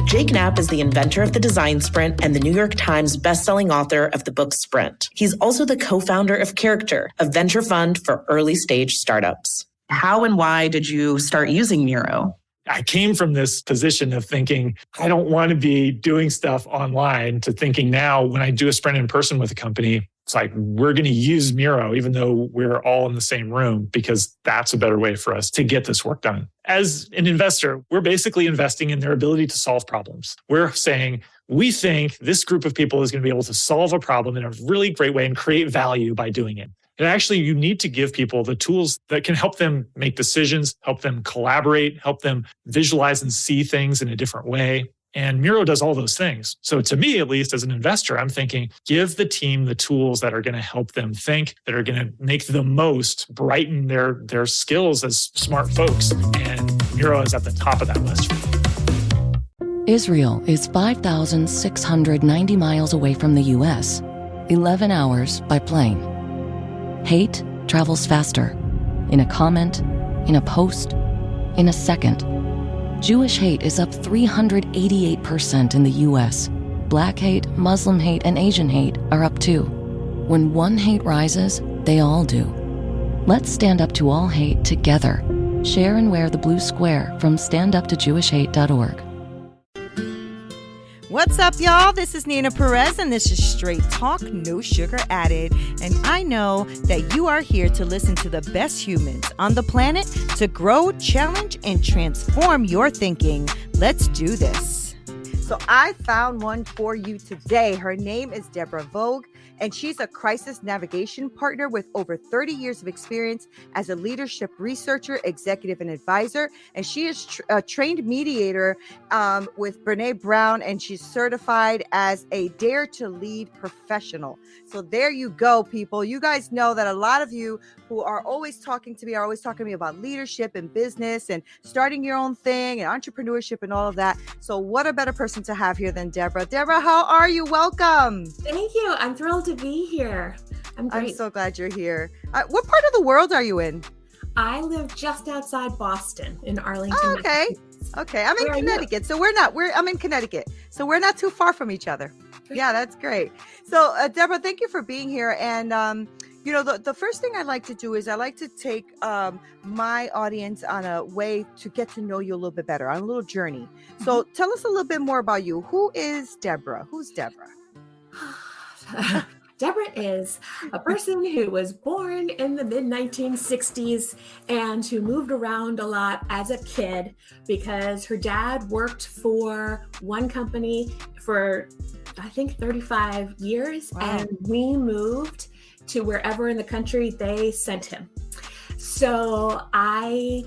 Jake Knapp is the inventor of the design sprint and the New York Times bestselling author of the book Sprint. He's also the co-founder of Character, a venture fund for early stage startups. How and why did you start using Miro? I came from this position of thinking, I don't want to be doing stuff online, to thinking now when I do a sprint in person with a company, it's like, we're going to use Miro, even though we're all in the same room, because that's a better way for us to get this work done. As an investor, we're basically investing in their ability to solve problems. We're saying, we think this group of people is going to be able to solve a problem in a really great way and create value by doing it. And actually, you need to give people the tools that can help them make decisions, help them collaborate, help them visualize and see things in a different way. And Miro does all those things. So to me, at least as an investor, I'm thinking, give the team the tools that are going to help them think, that are going to make the most, brighten their skills as smart folks. And Miro is at the top of that list. Israel is 5,690 miles away from the U.S., 11 hours by plane. Hate travels faster. In a comment, in a post, in a second. Jewish hate is up 388% in the U.S. Black hate, Muslim hate, and Asian hate are up too. When one hate rises, they all do. Let's stand up to all hate together. Share and wear the blue square from standuptojewishhate.org. What's up, y'all? This is Neena Perez, and this is Straight Talk, No Sugar Added. And I know that you are here to listen to the best humans on the planet to grow, challenge, and transform your thinking. Let's do this. So I found one for you today. Her name is Debra Woog, and she's a crisis navigation partner with over 30 years of experience as a leadership researcher, executive, and advisor. And she is a trained mediator with Brené Brown, and she's certified as a Dare to Lead professional. So there you go, people. You guys know that a lot of you who are always talking to me about leadership and business and starting your own thing and entrepreneurship and all of that. So what a better person to have here than Debra. Debra, how are you? Welcome. Thank you. I'm thrilled to be here. I'm so glad you're here. What part of the world are you in? I live just outside Boston in Arlington. Oh, okay. Okay. I'm in Connecticut. So I'm in Connecticut. So we're not too far from each other. Yeah, that's great. So Debra, thank you for being here. And, the first thing I like to do is I like to take my audience on a way to get to know you a little bit better, on a little journey. So tell us a little bit more about you. Who is Debra? Who's Debra? Debra is a person who was born in the mid-1960s and who moved around a lot as a kid because her dad worked for one company for, I think, 35 years. Wow. And we moved to wherever in the country they sent him. So I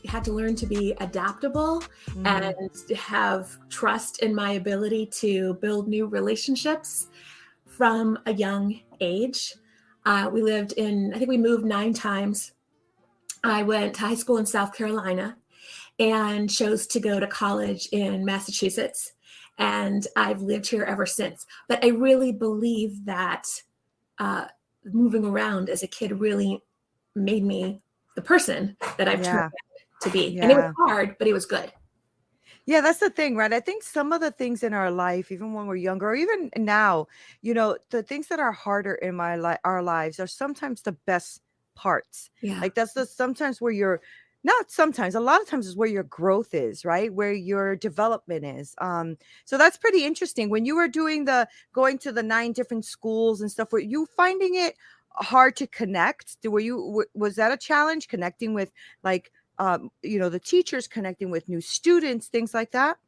had to learn to be adaptable and have trust in my ability to build new relationships from a young age. We moved 9 times. I went to high school in South Carolina and chose to go to college in Massachusetts. And I've lived here ever since. But I really believe that moving around as a kid really made me the person that I've turned out to be. Yeah. And it was hard, but it was good. Yeah, that's the thing, right? I think some of the things in our life, even when we're younger, or even now, the things that are harder in our lives are sometimes the best parts. Yeah. Like that's sometimes where a lot of times is where your growth is, right? Where your development is. So that's pretty interesting. When you were going to the 9 different schools and stuff, were you finding it hard to connect? Was that a challenge, connecting with the teachers, connecting with new students, things like that?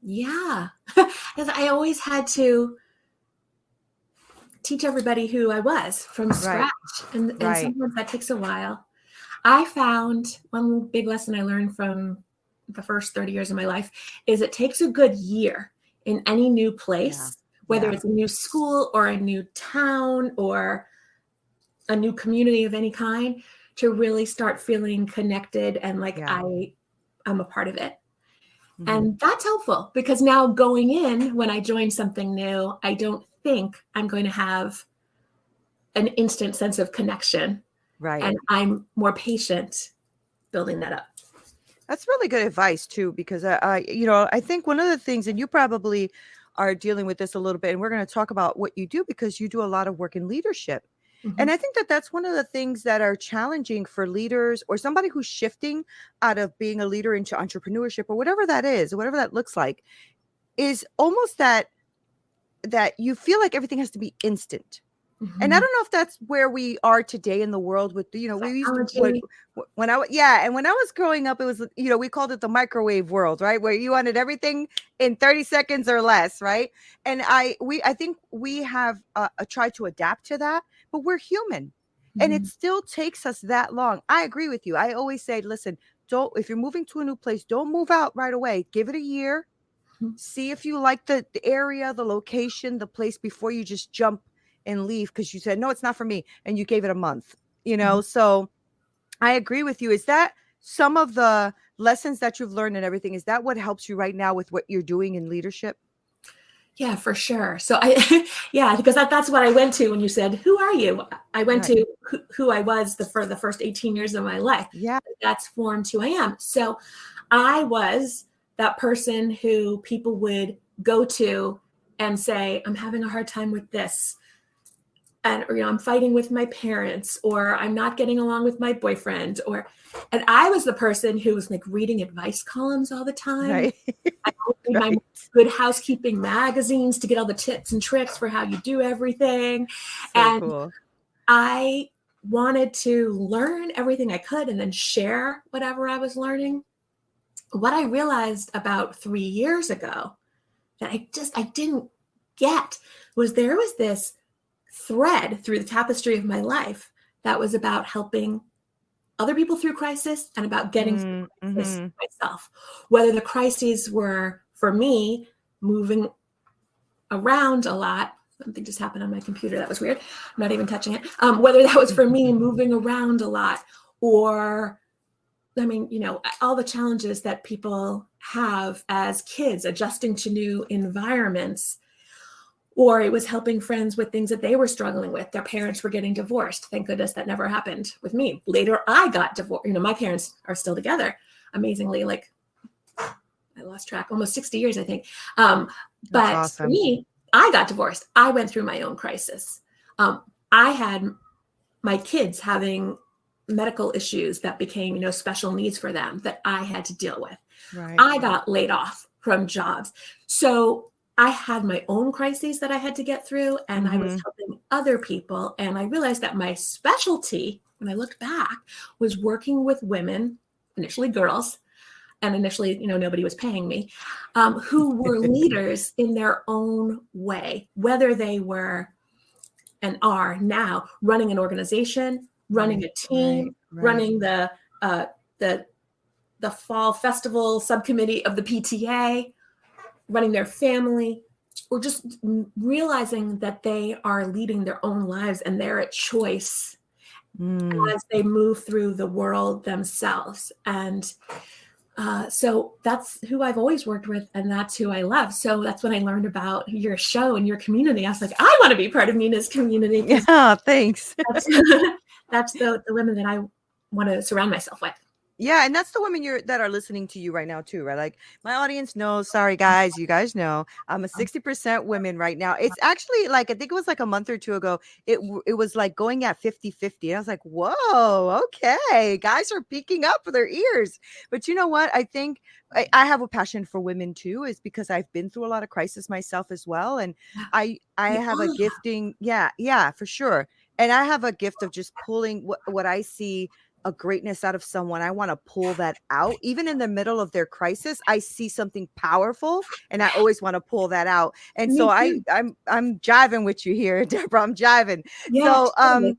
Yeah, because I always had to teach everybody who I was from scratch. And sometimes that takes a while. I found one big lesson I learned from the first 30 years of my life is it takes a good year in any new place, whether it's a new school or a new town or a new community of any kind, to really start feeling connected and like I'm a part of it. Mm-hmm. And that's helpful because now going in, when I join something new, I don't think I'm going to have an instant sense of connection. Right. And I'm more patient building that up. That's really good advice too, because I think one of the things, and you probably are dealing with this a little bit, and we're going to talk about what you do because you do a lot of work in leadership. Mhm. And I think that that's one of the things that are challenging for leaders or somebody who's shifting out of being a leader into entrepreneurship or whatever that is, or whatever that looks like, is almost that you feel like everything has to be instant. And I Mhm. don't know if that's where we are today in the world with, we used to, Psychology. when and when I was growing up, it was, we called it the microwave world, right? Where you wanted everything in 30 seconds or less, right? And I think we have tried to adapt to that, but we're human and it Mhm. still takes us that long. I agree with you. I always say, listen, if you're moving to a new place, don't move out right away. Give it a year. Mhm. See if you like the area, the location, the place before you just jump and leave because you said, no, it's not for me. And you gave it a month, Mhm. So I agree with you. Is that some of the lessons that you've learned and everything? Is that what helps you right now with what you're doing in leadership? Yeah, for sure. So yeah, because that's what I went to when you said, "Who are you?" I went Right. to who I was for the first 18 years of my life. Yeah. That's formed who I am. So I was that person who people would go to and say, "I'm having a hard time with this." And I'm fighting with my parents, or I'm not getting along with my boyfriend, and I was the person who was like reading advice columns all the time. Right. I would read my Right. Good Housekeeping magazines to get all the tips and tricks for how you do everything. So And cool. I wanted to learn everything I could and then share whatever I was learning. What I realized about 3 years ago that I didn't get was there was this thread through the tapestry of my life that was about helping other people through crisis and about getting through crisis Mm-hmm. myself. Whether the crises were for me moving around a lot, something just happened on my computer that was weird. I'm not even touching it. Whether that was for me moving around a lot, or all the challenges that people have as kids adjusting to new environments. Or it was helping friends with things that they were struggling with. Their parents were getting divorced. Thank goodness that never happened with me. Later, I got divorced. My parents are still together, amazingly. Like, I lost track, almost 60 years, I think. That's But for awesome. me, I got divorced. I went through my own crisis. I had my kids having medical issues that became, special needs for them that I had to deal with. Right. I got laid off from jobs. So I had my own crises that I had to get through, and I was Mm-hmm. helping other people. And I realized that my specialty, when I looked back, was working with women, initially girls, and initially, nobody was paying me, who were leaders in their own way, whether they were and are now running an organization, running a team, Right. running the fall festival subcommittee of the PTA, running their family, or just realizing that they are leading their own lives and they're at choice Mm. as they move through the world themselves. And so that's who I've always worked with, and that's who I love. So that's when I learned about your show and your community. I was like, I want to be part of Neena's community, because Yeah, thanks. that's, that's the women that I want to surround myself with. Yeah, and that's the women that are listening to you right now too, right? Like my audience knows, sorry guys, you guys know, I'm a 60% women right now. It's actually like, I think it was like a month or two ago, it was like going at 50-50. I was like, whoa, okay, guys are peeking up for their ears. But you know what? I think I have a passion for women too, is because I've been through a lot of crisis myself as well. And I We have a all have. gifting. Yeah, for sure. And I have a gift of just pulling what I see a greatness out of someone. I want to pull that out. Even in the middle of their crisis, I see something powerful and I always want to pull that out. And so Me too. I'm jiving with you here, Debra. I'm jiving. Yeah, So totally.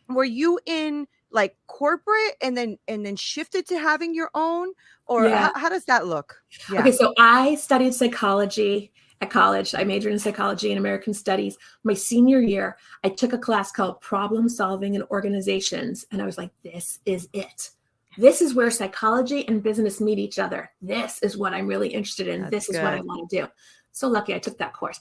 were you in like corporate and then shifted to having your own, or Yeah. how does that look? Yeah. Okay, so I studied psychology at college. I majored in psychology and American studies. My senior year, I took a class called Problem Solving in Organizations. And I was like, this is it. This is where psychology and business meet each other. This is what I'm really interested in. That's This is what I good. want to do. So lucky I took that course.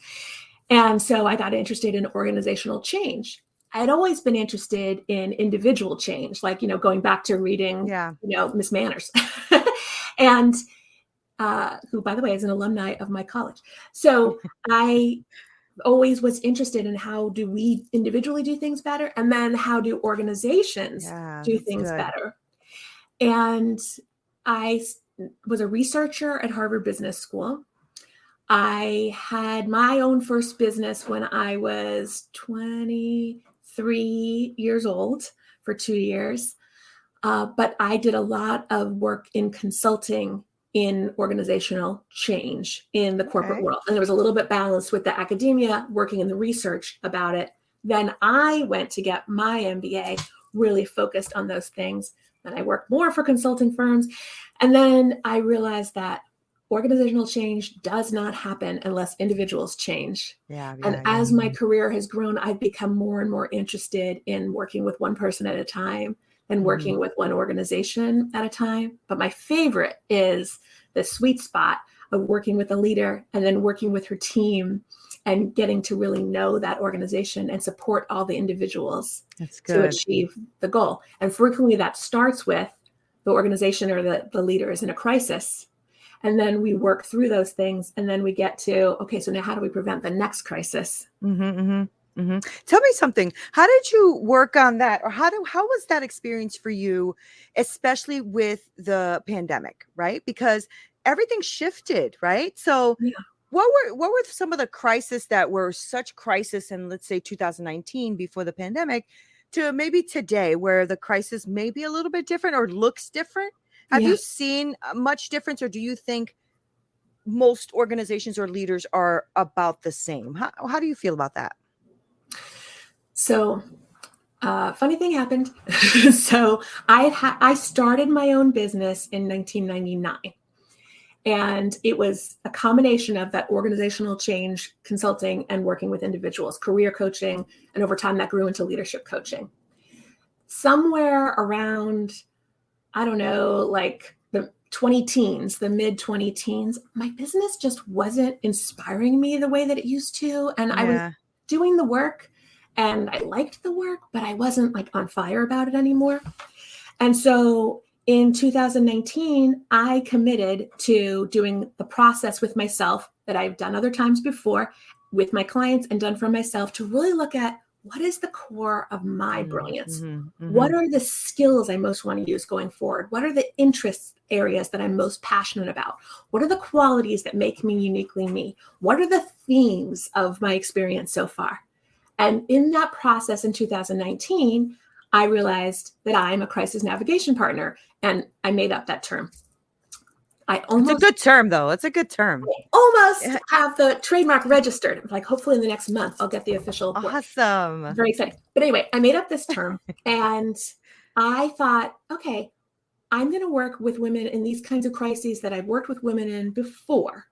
And so I got interested in organizational change. I had always been interested in individual change, like, going back to reading, Yeah. Miss Manners. and who, by the way, is an alumni of my college. So I always was interested in how do we individually do things better, and then how do organizations do things better. And I was a researcher at Harvard Business School. I had my own first business when I was 23 years old for 2 years. But I did a lot of work in consulting in organizational change in the corporate world. And there was a little bit balanced with the academia working in the research about it. Then I went to get my MBA, really focused on those things. Then I worked more for consulting firms. And then I realized that organizational change does not happen unless individuals change. And as my career has grown, I've become more and more interested in working with one person at a time and working with one organization at a time. But my favorite is the sweet spot of working with a leader and then working with her team and getting to really know that organization and support all the individuals to achieve the goal. And frequently that starts with the organization or the leader is in a crisis. And then we work through those things. And then we get to, okay, so now how do we prevent the next crisis? Tell me something. How did you work on that? Or how was that experience for you, especially with the pandemic, right? Because everything shifted, right? So what were some of the crises that were such crisis in, let's say, 2019 before the pandemic to maybe today where the crisis may be a little bit different or looks different? Have you seen much difference, or do you think most organizations or leaders are about the same? How do you feel about that? So, funny thing happened. So I started my own business in 1999. And it was a combination of that organizational change, consulting, and working with individuals, career coaching. And over time that grew into leadership coaching. Somewhere around, I don't know, like the 20 teens, the mid 20 teens, my business just wasn't inspiring me the way that it used to. And I was doing the work and I liked the work, but I wasn't like on fire about it anymore. And so in 2019, I committed to doing the process with myself that I've done other times before with my clients and done for myself to really look at what is the core of my brilliance? What are the skills I most want to use going forward? What are the interest areas that I'm most passionate about? What are the qualities that make me uniquely me? What are the themes of my experience so far? And in that process in 2019, I realized that I'm a crisis navigation partner, and I made up that term. It's a good term, though. It's a good term. I almost have the trademark registered. Like, hopefully in the next month, I'll get the official. Awesome. Word. Very exciting. But anyway, I made up this term and I thought, okay, I'm going to work with women in these kinds of crises that I've worked with women in before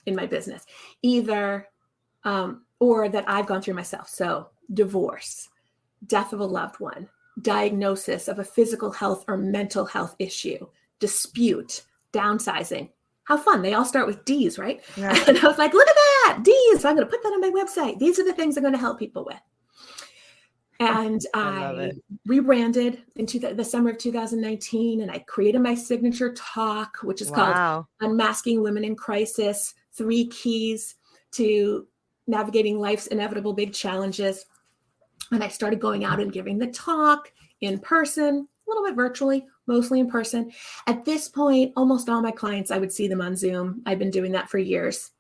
in my business, either or that I've gone through myself. So divorce, death of a loved one, diagnosis of a physical health or mental health issue, dispute, downsizing. How fun. They all start with D's, right? Yeah. And I was like, look at that, D's. So I'm going to put that on my website. These are the things I'm going to help people with. And I rebranded in the summer of 2019, and I created my signature talk, which is called Unmasking Women in Crisis, 3 Keys to Navigating Life's Inevitable Big Challenges. And I started going out and giving the talk in person, a little bit virtually, mostly in person. At this point, almost all my clients, I would see them on Zoom. I've been doing that for years.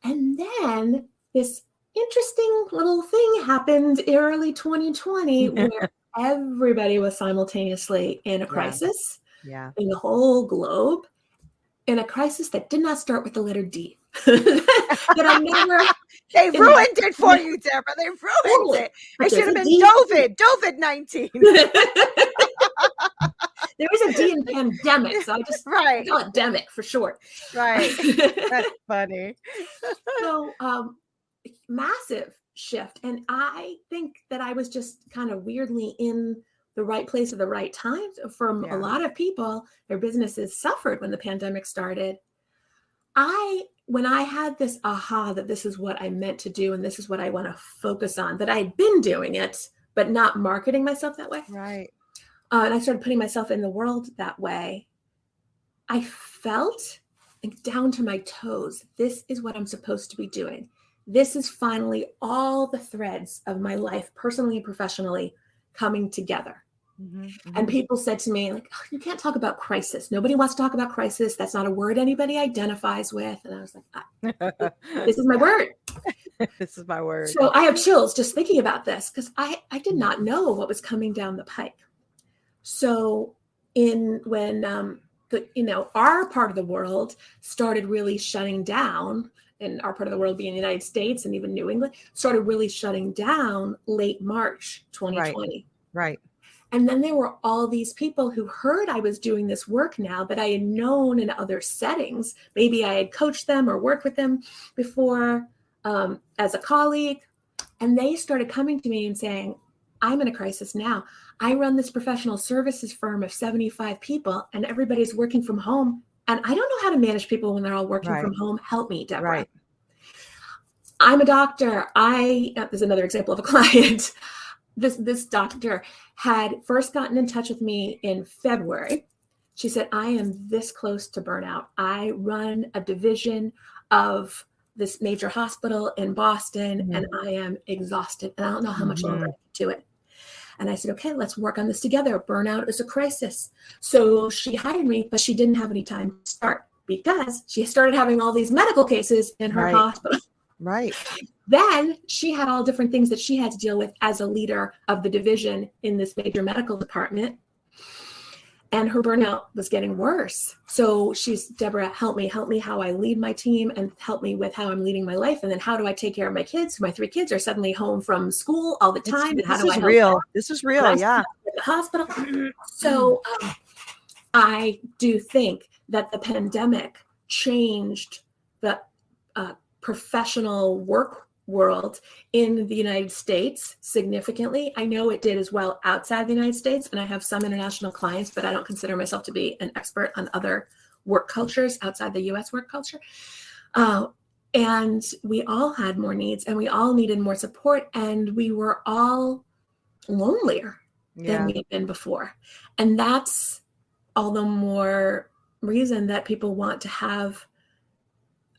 And then this interesting little thing happened early 2020 where everybody was simultaneously in a crisis in the whole globe, in a crisis that did not start with the letter D. That I never... They ruined it for you, Deborah. They ruined it. It should have been COVID-19. There is a D in pandemic, so I just call it demic for short. Right. That's funny. So massive shift. And I think that I was just kind of weirdly in the right place at the right time. For a lot of people, their businesses suffered when the pandemic started. When I had this aha that this is what I meant to do and this is what I want to focus on, that I'd been doing it, but not marketing myself that way. Right. And I started putting myself in the world that way. I felt like down to my toes, this is what I'm supposed to be doing. This is finally all the threads of my life, personally and professionally, coming together. And people said to me, like, oh, you can't talk about crisis. Nobody wants to talk about crisis. That's not a word anybody identifies with. And I was like, this is my word. This is my word. So I have chills just thinking about this because I did not know what was coming down the pike. So when our part of the world started really shutting down, and our part of the world being the United States and even New England, started really shutting down late March 2020. Right. And then there were all these people who heard I was doing this work now that I had known in other settings. Maybe I had coached them or worked with them before as a colleague. And they started coming to me and saying, I'm in a crisis now. I run this professional services firm of 75 people and everybody's working from home. And I don't know how to manage people when they're all working from home. Help me, Debra. Right. I'm a doctor. There's another example of a client. This doctor had first gotten in touch with me in February. She said, I am this close to burnout. I run a division of this major hospital in Boston, and I am exhausted. And I don't know how much longer I can do it. And I said, okay, let's work on this together. Burnout is a crisis. So she hired me, but she didn't have any time to start because she started having all these medical cases in her hospital. Right. Then she had all different things that she had to deal with as a leader of the division in this major medical department. And her burnout was getting worse. So she's, Debra, help me how I lead my team and help me with how I'm leading my life. And then how do I take care of my kids? My 3 kids are suddenly home from school all the time. And how do I help them? This is real. Yeah. At the hospital. So I do think that the pandemic changed the professional work world in the United States significantly. I know it did as well outside the United States, and I have some international clients, but I don't consider myself to be an expert on other work cultures outside the US work culture. And we all had more needs and we all needed more support, and we were all lonelier than we had been before. And that's all the more reason that people want to have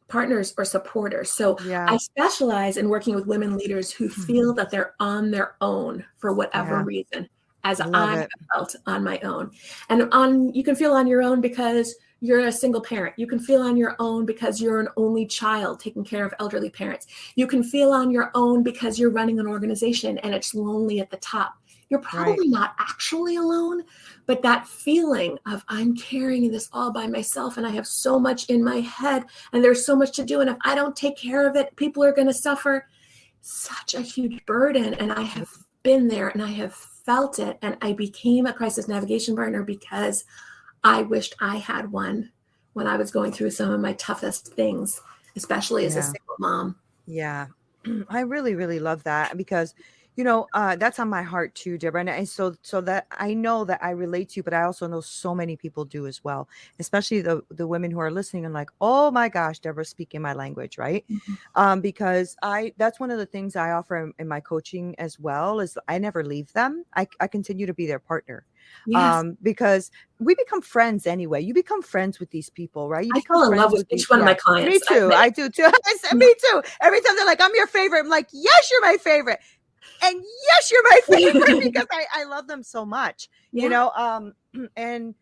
partners or supporters. So I specialize in working with women leaders who feel that they're on their own for whatever reason, as I have felt on my own. And you can feel on your own because you're a single parent. You can feel on your own because you're an only child taking care of elderly parents. You can feel on your own because you're running an organization and it's lonely at the top. You're probably not actually alone, but that feeling of I'm carrying this all by myself and I have so much in my head and there's so much to do. And if I don't take care of it, people are going to suffer. Such a huge burden. And I have been there and I have felt it. And I became a crisis navigation partner because I wished I had one when I was going through some of my toughest things, especially as a single mom. Yeah, I really, really love that because that's on my heart too, Debra. And so that I know that I relate to you, but I also know so many people do as well, especially the women who are listening and like, oh my gosh, Debra's speaking my language, right? Because that's one of the things I offer in my coaching as well is I never leave them. I continue to be their partner. Yes. Because we become friends anyway. You become friends with these people, right? I fall in love with each one of my clients. Me too. I do too. Me too. Every time they're like, I'm your favorite. I'm like, yes, you're my favorite. And yes, you're my favorite because I love them so much, and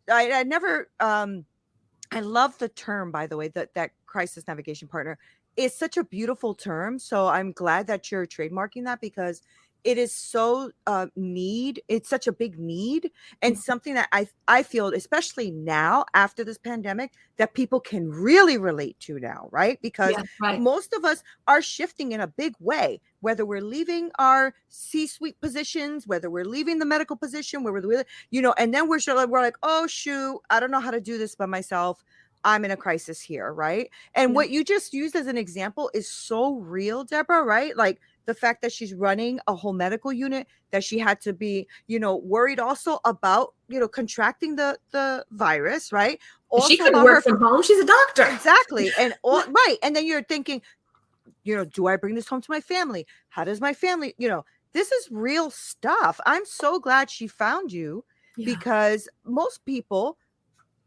I never, I love the term, by the way, that crisis navigation partner is such a beautiful term. So I'm glad that you're trademarking that because it is so it's such a big need and something that I feel, especially now after this pandemic, that people can really relate to now, right? Because most of us are shifting in a big way, whether we're leaving our C-suite positions, whether we're leaving the medical position, where we're, and then we're like, oh shoot, I don't know how to do this by myself. I'm in a crisis here, right? And what you just used as an example is so real, Debra, right? Like the fact that she's running a whole medical unit, that she had to be, worried also about, contracting the virus, right? Also she couldn't work from home. She's a doctor. Exactly. And and then you're thinking, do I bring this home to my family? How does my family, this is real stuff. I'm so glad she found you because most people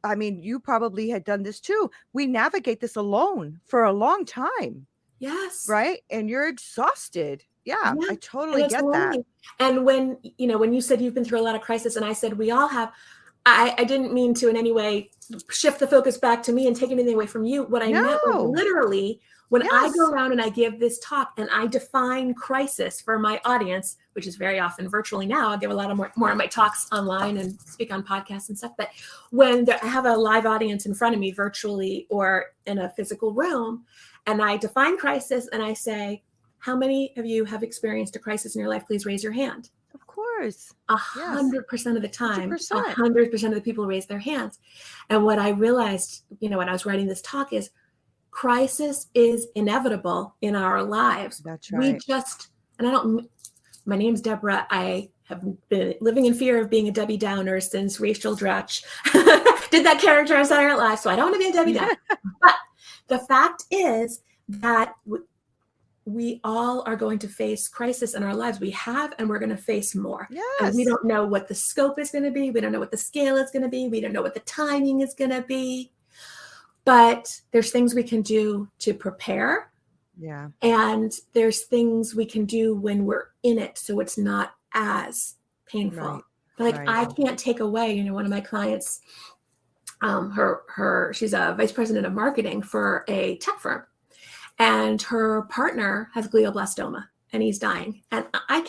I mean, you probably had done this too. We navigate this alone for a long time. Yes. Right. And you're exhausted. Yeah, I totally And it's get that. lonely. And when you said you've been through a lot of crisis, and I said we all have, I didn't mean to in any way shift the focus back to me and take anything away from you. What I meant was literally when I go around and I give this talk and I define crisis for my audience, which is very often virtually now. I give a lot of more of my talks online and speak on podcasts and stuff. But when I have a live audience in front of me virtually or in a physical room, and I define crisis and I say, how many of you have experienced a crisis in your life? Please raise your hand. Of course. 100% of the time, 100%. 100% of the people raise their hands. And what I realized, when I was writing this talk is crisis is inevitable in our lives. That's right. My name's Debra. I have been living in fear of being a Debbie Downer since Rachel Dratch did that character on Saturday Night Live. So I don't want to be a Debbie Downer. But the fact is that we all are going to face crisis in our lives. We have, and we're going to face more. Yes. And we don't know what the scope is going to be. We don't know what the scale is going to be. We don't know what the timing is going to be. But there's things we can do to prepare. Yeah. And there's things we can do when we're in it, so it's not as painful. Right. Like I can't take away, one of my clients, she's a vice president of marketing for a tech firm. And her partner has glioblastoma and he's dying. And I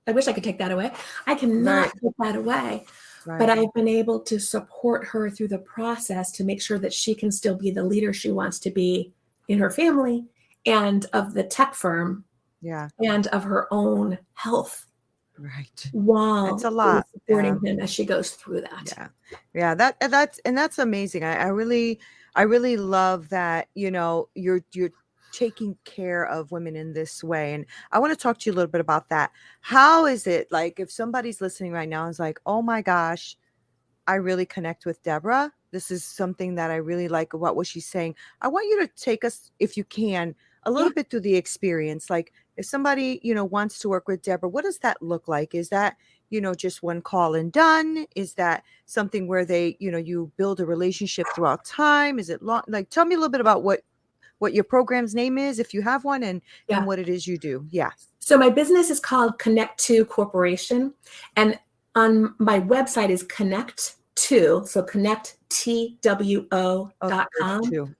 wish I could take that away. I cannot take that away. Right. But I've been able to support her through the process to make sure that she can still be the leader she wants to be in her family and of the tech firm. Yeah. And of her own health. Right. While it's a lot supporting him as she goes through that. Yeah. That's amazing. I really love that, you're taking care of women in this way. And I want to talk to you a little bit about that. How is it like if somebody's listening right now and is like, oh my gosh, I really connect with Debra. This is something that I really like about what she's saying. I want you to take us, if you can, a little bit through the experience. Like if somebody, wants to work with Debra, what does that look like? Is that, just one call and done? Is that something where they, you build a relationship throughout time? Is it long? Like, tell me a little bit about what your program's name is, if you have one, and what it is you do. Yeah. So my business is called Connect To Corporation. And on my website is Connect To, so connecttwo.com.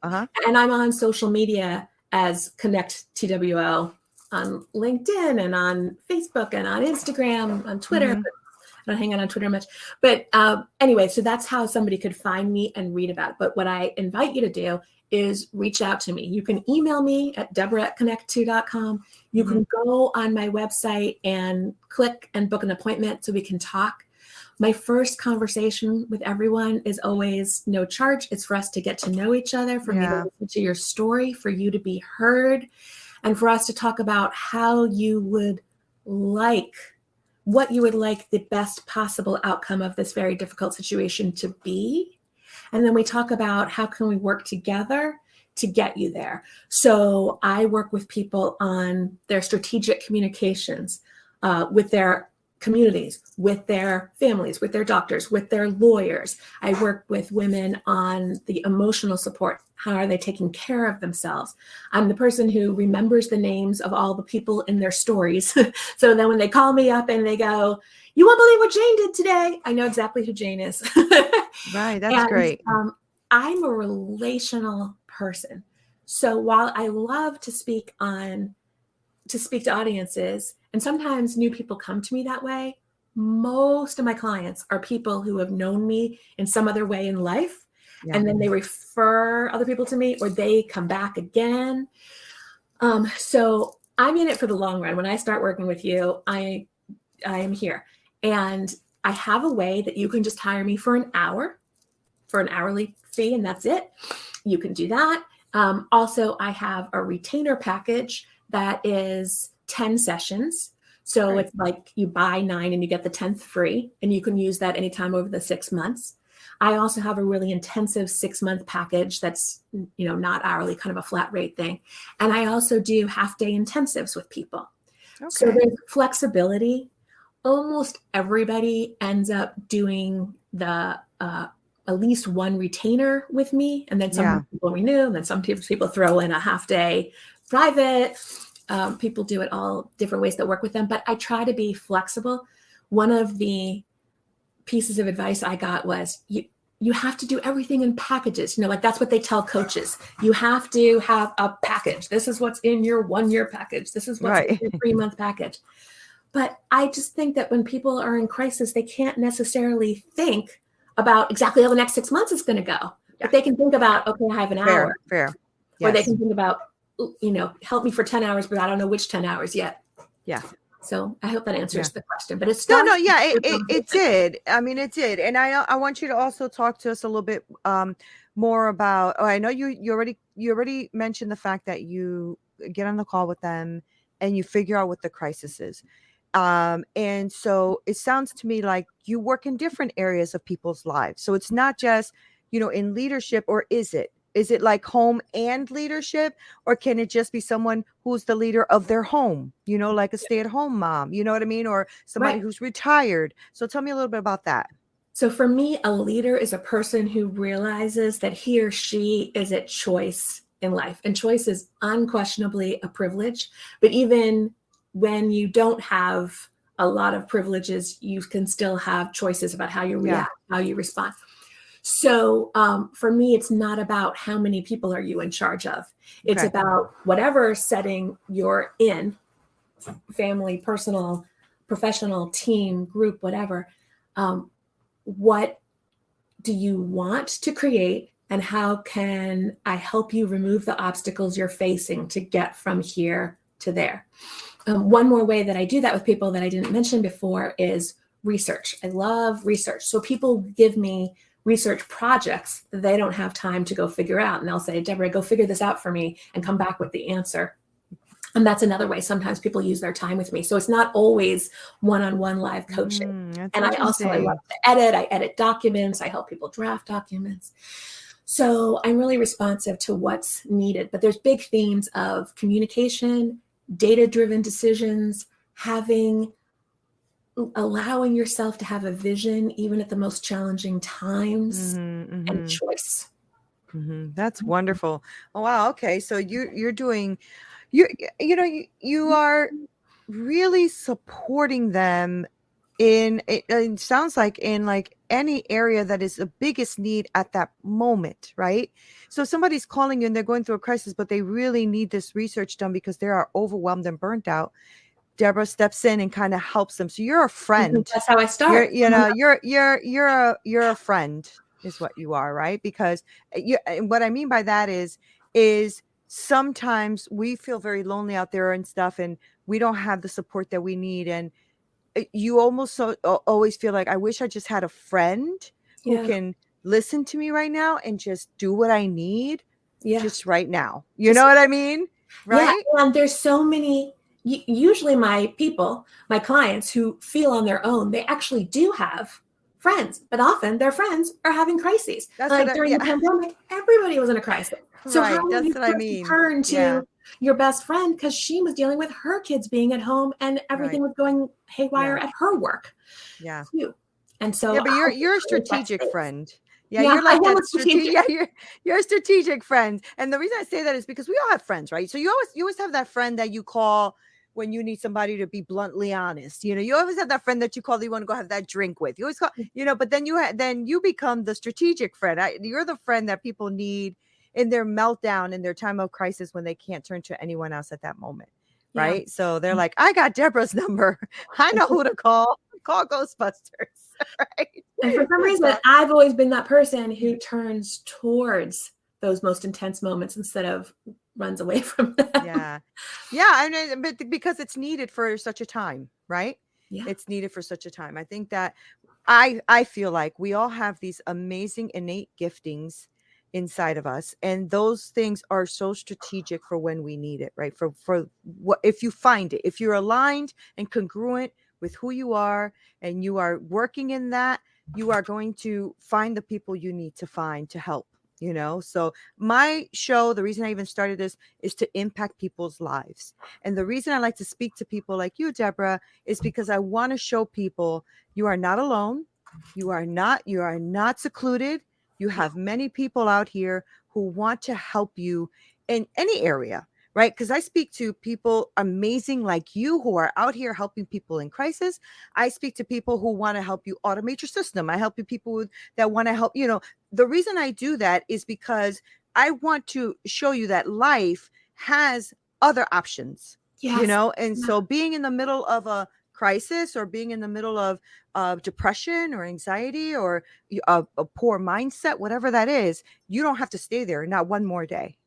And I'm on social media as Connect TWO on LinkedIn and on Facebook and on Instagram, on Twitter. But I don't hang out on Twitter much. But anyway, so that's how somebody could find me and read about it. But what I invite you to do is reach out to me. You can email me at Debra@connect2.com. You can go on my website and click and book an appointment so we can talk. My first conversation with everyone is always no charge. It's for us to get to know each other, for me to listen to your story, for you to be heard, and for us to talk about how you would like, what you would like the best possible outcome of this very difficult situation to be. And then we talk about how can we work together to get you there. So I work with people on their strategic communications with their communities, with their families, with their doctors, with their lawyers. I work with women on the emotional support. How are they taking care of themselves? I'm the person who remembers the names of all the people in their stories. So then when they call me up and they go, you won't believe what Jane did today, I know exactly who Jane is. Right, that's great. I'm a relational person. So while I love to speak to audiences, and sometimes new people come to me that way, most of my clients are people who have known me in some other way in life. Yeah. And then they refer other people to me, or they come back again. So I'm in it for the long run. When I start working with you, I am here. And I have a way that you can just hire me for an hour, for an hourly fee, and that's it. You can do that. Also, I have a retainer package that is 10 sessions. So It's like you buy 9 and you get the 10th free, and you can use that anytime over the 6 months. I also have a really intensive 6-month package that's, not hourly, kind of a flat rate thing. And I also do half-day intensives with people. Okay. So there's flexibility. Almost everybody ends up doing the at least one retainer with me, and then some people renew, and then some people throw in a half day private. People do it all different ways that work with them, but I try to be flexible. One of the pieces of advice I got was you have to do everything in packages. Like that's what they tell coaches. You have to have a package. This is what's in your 1-year package. This is what's in your 3-month package. But I just think that when people are in crisis, they can't necessarily think about exactly how the next 6 months is going to go. But they can think about, okay, I have an hour. Fair. Yes. Or they can think about, help me for 10 hours, but I don't know which 10 hours yet. Yeah. So I hope that answers the question. But it's it did. I mean, it did. And I want you to also talk to us a little bit more about. I know you already mentioned the fact that you get on the call with them and you figure out what the crisis is. And so it sounds to me like you work in different areas of people's lives. So it's not just, in leadership, or is it? Is it like home and leadership, or can it just be someone who's the leader of their home, like a stay-at-home mom, you know what I mean? Or somebody who's retired. So tell me a little bit about that. So for me, a leader is a person who realizes that he or she is at choice in life. And choice is unquestionably a privilege. But even when you don't have a lot of privileges, you can still have choices about how you react, how you respond. So for me, it's not about how many people are you in charge of. It's about whatever setting you're in, family, personal, professional, team, group, whatever. What do you want to create, and how can I help you remove the obstacles you're facing to get from here to there? One more way that I do that with people that I didn't mention before is research. I love research. So people give me research projects that they don't have time to go figure out. And they'll say, Debra, go figure this out for me and come back with the answer. And that's another way. Sometimes people use their time with me. So it's not always one-on-one live coaching. And I love to edit. I edit documents. I help people draft documents. So I'm really responsive to what's needed. But there's big themes of communication, data-driven decisions, allowing yourself to have a vision, even at the most challenging times, and choice. That's wonderful. Oh, wow. Okay. So you're doing, you are really supporting them it sounds like in like any area that is the biggest need at that moment, right? So somebody's calling you and they're going through a crisis, but they really need this research done because they are overwhelmed and burnt out. Debra steps in and kind of helps them. So you're a friend. That's how I start. You're a friend is what you are, right? Because what I mean by that is sometimes we feel very lonely out there and stuff, and we don't have the support that we need. And you almost always feel like, I wish I just had a friend who can listen to me right now and just do what I need just right now. You know what I mean? Right. Yeah. And there's so many. Usually my clients who feel on their own, they actually do have friends, but often their friends are having crises. During the pandemic, everybody was in a crisis. So how do you turn to your best friend, because she was dealing with her kids being at home and everything was going haywire at her work. Yeah. Too. And so but you're a strategic friend. Yeah, you're like that strategic. Yeah, you're a strategic friend. And the reason I say that is because we all have friends, right? So you always have that friend that you call when you need somebody to be bluntly honest. You always have that friend that you call that you want to go have that drink with. You always call, but then you become the strategic friend. You're the friend that people need in their meltdown, in their time of crisis, when they can't turn to anyone else at that moment. Right. So they're like, I got Debra's number. I know who to call. Call Ghostbusters. Right. And for some reason, I've always been that person who turns towards those most intense moments instead of runs away from them. Yeah. But because it's needed for such a time, right? Yeah. It's needed for such a time. I think that I feel like we all have these amazing innate giftings inside of us, and those things are so strategic for when we need it, right? For what, if you find it, if you're aligned and congruent with who you are and you are working in that, you are going to find the people you need to find to help. So my show, the reason I even started this is to impact people's lives. And the reason I like to speak to people like you, Debra, is because I want to show people you are not alone. You are not secluded. You have many people out here who want to help you in any area, right? Because I speak to people amazing like you who are out here helping people in crisis. I speak to people who want to help you automate your system. I help you people that want to help, the reason I do that is because I want to show you that life has other options, Yes. and so being in the middle of a crisis or being in the middle of depression or anxiety or a poor mindset, whatever that is, you don't have to stay there. Not one more day,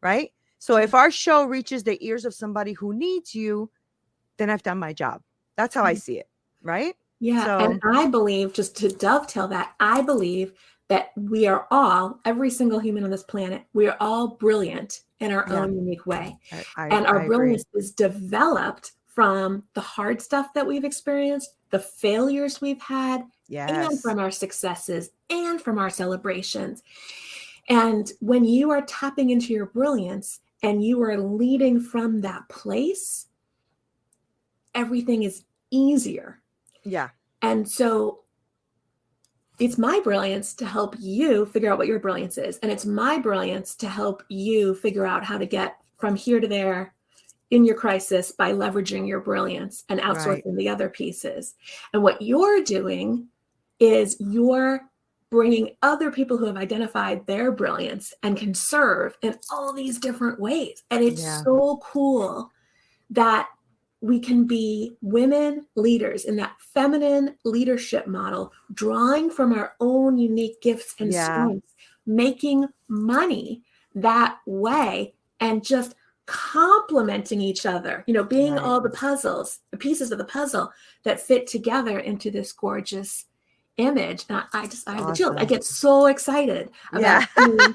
right? So if our show reaches the ears of somebody who needs you, then I've done my job. That's how I see it, right? Yeah. So, and I believe, just to dovetail that, I believe that we are all, every single human on this planet, we are all brilliant in our own unique way. And our brilliance is developed from the hard stuff that we've experienced, the failures we've had, and from our successes and from our celebrations. And when you are tapping into your brilliance and you are leading from that place, everything is easier. Yeah. And so it's my brilliance to help you figure out what your brilliance is. And it's my brilliance to help you figure out how to get from here to there in your crisis by leveraging your brilliance and outsourcing the other pieces. And what you're doing is you're bringing other people who have identified their brilliance and can serve in all these different ways. And it's so cool that we can be women leaders in that feminine leadership model, drawing from our own unique gifts and strengths, making money that way, and just complementing each other, being all the pieces of the puzzle that fit together into this gorgeous image. And I have the chills. I get so excited about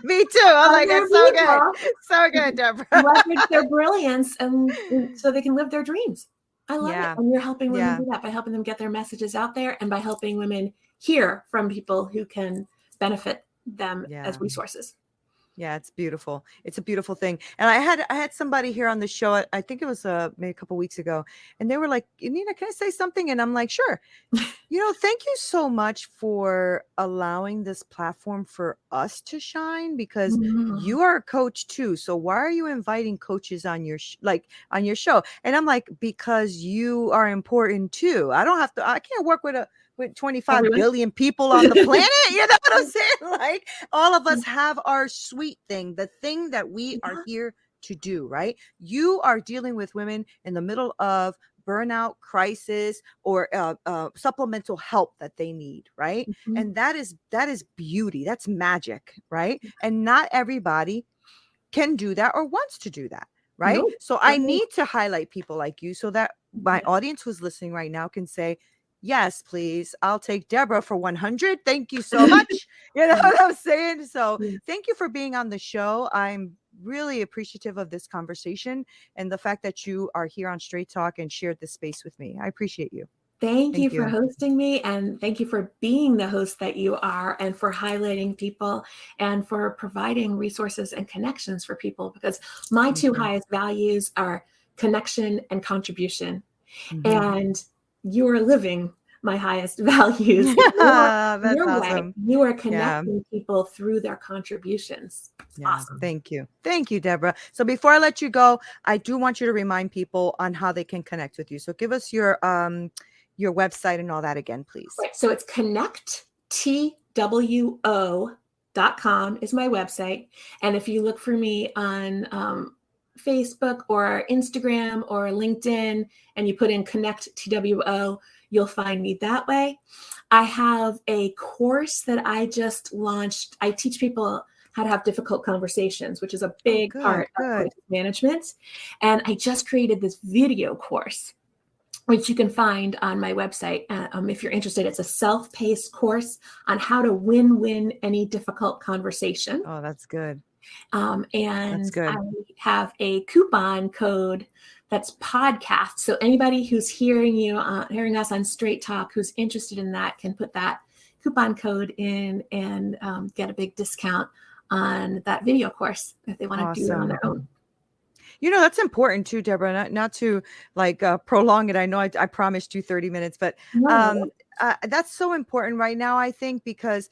me too. I'm like, it's so good. So good, Debra. Leverage their brilliance and so they can live their dreams. I love it. And you're helping women do that by helping them get their messages out there and by helping women hear from people who can benefit them as resources. Yeah, it's beautiful. It's a beautiful thing. And I had somebody here on the show, I think it was maybe a couple weeks ago, and they were like, Neena, can I say something? And I'm like, sure. Thank you so much for allowing this platform for us to shine, because you are a coach too. So why are you inviting coaches on your on your show? And I'm like, because you are important too. I can't work with 25 billion people on the planet. You know what I'm saying? Like, all of us have our sweet thing, the thing that we are here to do, right? You are dealing with women in the middle of burnout, crisis, or supplemental help that they need, right? And that is beauty. That's magic, right? And not everybody can do that or wants to do that, right? So I need to highlight people like you so that my audience who's listening right now can say, yes, please. I'll take Debra for 100. Thank you so much. You know what I'm saying? So thank you for being on the show. I'm really appreciative of this conversation and the fact that you are here on Straight Talk and shared this space with me. I appreciate you. Thank you for hosting me, and thank you for being the host that you are, and for highlighting people and for providing resources and connections for people, because my two highest values are connection and contribution. And you are living my highest values. Your awesome. way. You are connecting people through their contributions. Awesome. Thank you. Thank you, Debra. So before I let you go, I do want you to remind people on how they can connect with you. So give us your website and all that again, please. Right. So it's connecttwo.com is my website. And if you look for me on Facebook or Instagram or LinkedIn, and you put in Connect TWO, you'll find me that way. I have a course that I just launched. I teach people how to have difficult conversations, which is a big part of crisis management. And I just created this video course, which you can find on my website. If you're interested, it's a self-paced course on how to win any difficult conversation. Oh, that's good. And I have a coupon code that's podcast. So anybody who's hearing us on Straight Talk, who's interested in that, can put that coupon code in and get a big discount on that video course if they want to do it on their own. That's important too, Debra, not to prolong it. I know I promised you 30 minutes, but that's so important right now, I think, because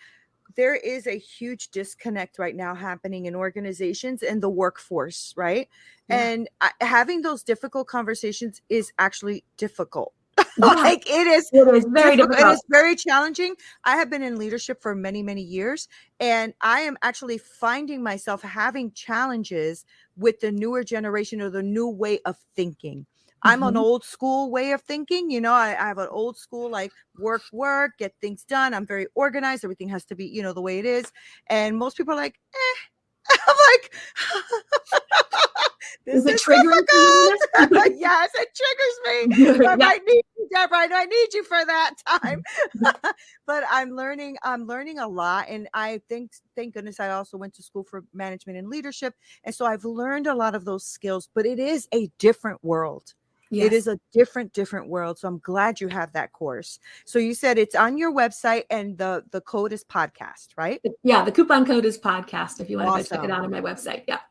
there is a huge disconnect right now happening in organizations and the workforce, right? Yeah. And having those difficult conversations is actually difficult. Like it is very difficult. It is very challenging. I have been in leadership for many, many years, and I am actually finding myself having challenges with the newer generation or the new way of thinking. I'm an old school way of thinking. You know, I have an old school, like work, get things done. I'm very organized. Everything has to be, you know, the way it is. And most people are like, I'm like, this is difficult. Yes, it triggers me. I might need you, Debra. I need you for that time. But I'm learning a lot. And I think, thank goodness, I also went to school for management and leadership. And so I've learned a lot of those skills, but it is a different world. Yes. It is a different world. So I'm glad you have that course. So you said it's on your website and the code is podcast, right? Yeah, the coupon code is podcast if you want to check it out on my website. Yeah.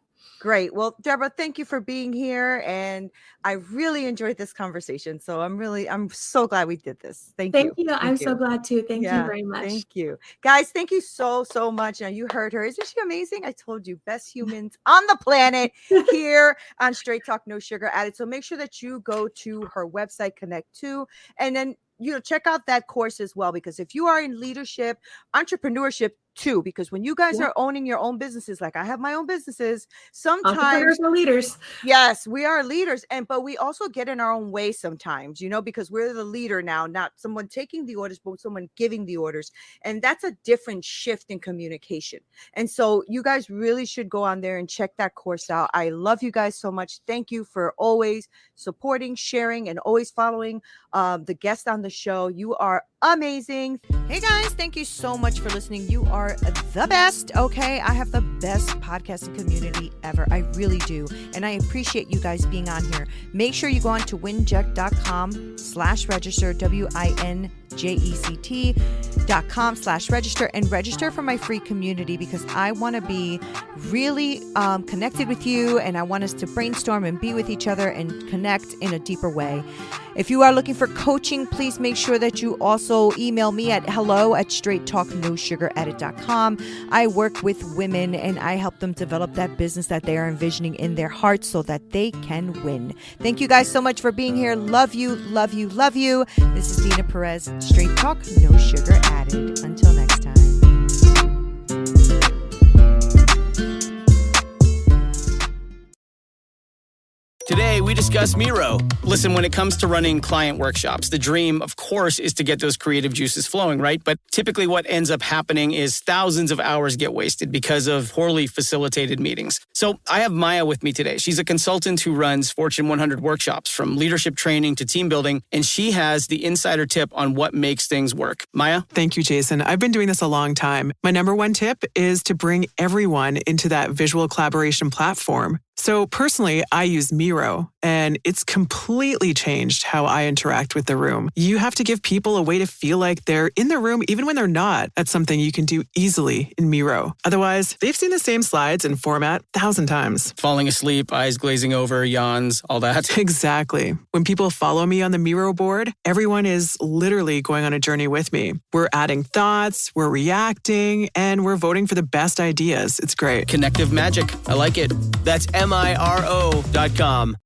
Great. Well, Debra, thank you for being here. And I really enjoyed this conversation. So I'm so glad we did this. Thank you. I'm so glad too. Thank you very much. Thank you. Guys, thank you so much. Now you heard her. Isn't she amazing? I told you, best humans on the planet here on Straight Talk, No Sugar Added. So make sure that you go to her website, Connect To, and then, you know, check out that course as well, because if you are in leadership, entrepreneurship too, because when you guys are owning your own businesses, like I have my own businesses, sometimes entrepreneurs are leaders. Yes, we are leaders. But we also get in our own way sometimes, you know, because we're the leader now, not someone taking the orders, but someone giving the orders. And that's a different shift in communication. And so you guys really should go on there and check that course out. I love you guys so much. Thank you for always supporting, sharing, and always following the guest on the show. You are amazing. Hey guys, thank you so much for listening. You are the best. Okay, I have the best podcasting community ever. I really do. And I appreciate you guys being on here. Make sure you go on to winject.com/register, winject.com/register, and register for my free community, because I want to be really connected with you, and I want us to brainstorm and be with each other and connect in a deeper way. If you are looking for coaching, please make sure that you also email me at hello@straighttalknosugaradded.com. I work with women and I help them develop that business that they are envisioning in their hearts so that they can win. Thank you guys so much for being here. Love you, love you, love you. This is Neena Perez, Straight Talk, No Sugar Added. Until next time. Today, we discuss Miro. Listen, when it comes to running client workshops, the dream, of course, is to get those creative juices flowing, right? But typically what ends up happening is thousands of hours get wasted because of poorly facilitated meetings. So I have Maya with me today. She's a consultant who runs Fortune 100 workshops, from leadership training to team building, and she has the insider tip on what makes things work. Maya? Thank you, Jason. I've been doing this a long time. My number one tip is to bring everyone into that visual collaboration platform. So personally, I use Miro, and it's completely changed how I interact with the room. You have to give people a way to feel like they're in the room even when they're not. That's something you can do easily in Miro. Otherwise, they've seen the same slides and format 1,000 times. Falling asleep, eyes glazing over, yawns, all that. Exactly. When people follow me on the Miro board, everyone is literally going on a journey with me. We're adding thoughts, we're reacting, and we're voting for the best ideas. It's great. Connective magic. I like it. That's MIRO.com.